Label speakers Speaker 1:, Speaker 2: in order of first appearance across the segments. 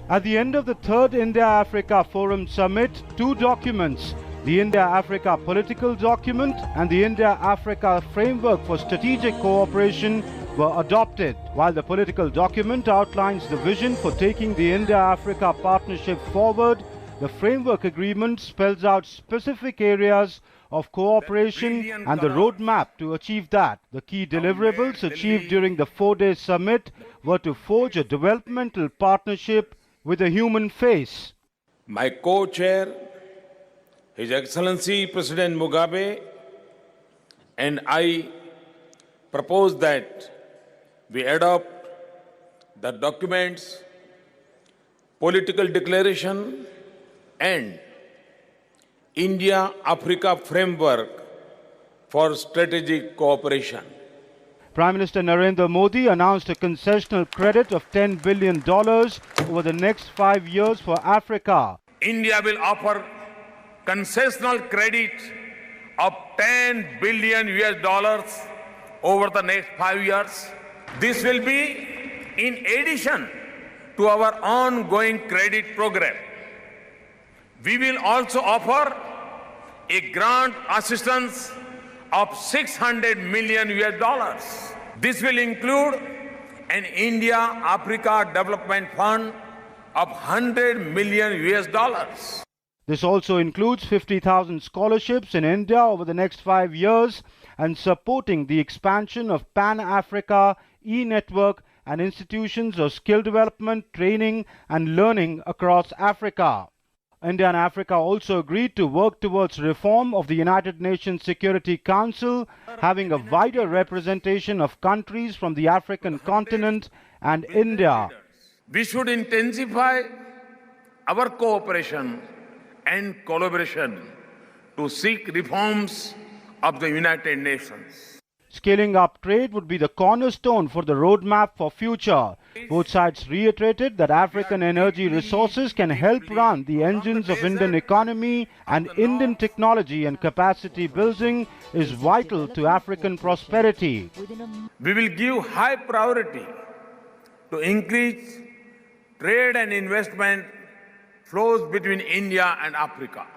Speaker 1: At the end of the third India-Africa Forum Summit, two documents, the India-Africa Political Document and the India-Africa Framework for Strategic Cooperation, were adopted. While the political document outlines the vision for taking the India-Africa partnership forward, the framework agreement spells out specific areas of cooperation and the roadmap to achieve that. The key deliverables achieved during the four-day summit were to forge a developmental partnership with a human face.
Speaker 2: My co-chair, His Excellency President Mugabe, and I propose that we adopt the documents, political declaration, and India-Africa Framework for Strategic Cooperation.
Speaker 1: Prime Minister Narendra Modi announced a concessional credit of $10 billion over the next 5 years for Africa.
Speaker 2: India will offer concessional credit of $10 billion over the next 5 years. This will be in addition to our ongoing credit program. We will also offer a grant assistance of $600 million. This will include an India-Africa Development Fund of $100 million.
Speaker 1: This also includes 50,000 scholarships in India over the next 5 years and supporting the expansion of Pan-Africa e-network and institutions of skill development, training and learning across Africa. India and Africa also agreed to work towards reform of the United Nations Security Council, having a wider representation of countries from the African continent and India.
Speaker 2: We should intensify our cooperation and collaboration to seek reforms of the United Nations.
Speaker 1: Scaling up trade would be the cornerstone for the roadmap for future. Both sides reiterated that African energy resources can help run the engines of Indian economy, and Indian technology and capacity building is vital to African prosperity.
Speaker 2: We will give high priority to increase trade and investment flows between India and Africa.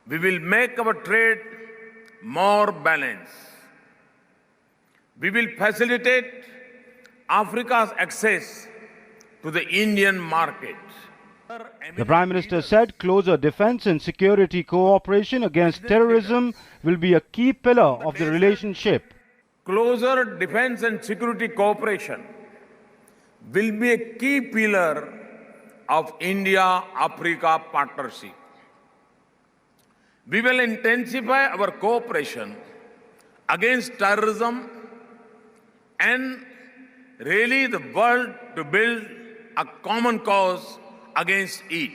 Speaker 2: We will make our trade more balanced. We will facilitate Africa's access to the Indian market.
Speaker 1: The Prime Minister said closer defense and security cooperation against terrorism will be a key pillar of the relationship.
Speaker 2: Closer defense and security cooperation will be a key pillar of India-Africa partnership. We will intensify our cooperation against terrorism and rally the world to build a common cause against it.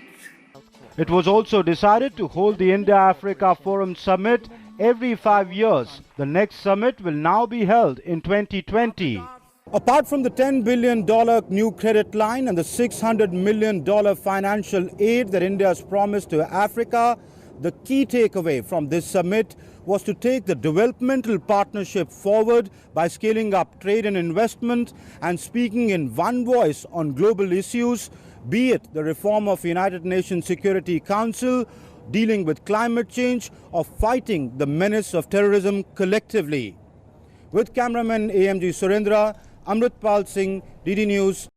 Speaker 1: It was also decided to hold the India-Africa Forum Summit every 5 years. The next summit will now be held in 2020. Apart from the $10 billion new credit line and the $600 million financial aid that India has promised to Africa, the key takeaway from this summit was to take the developmental partnership forward by scaling up trade and investment and speaking in one voice on global issues, be it the reform of the United Nations Security Council, dealing with climate change, or fighting the menace of terrorism collectively. With cameraman AMG Surendra, Amritpal Singh, DD News.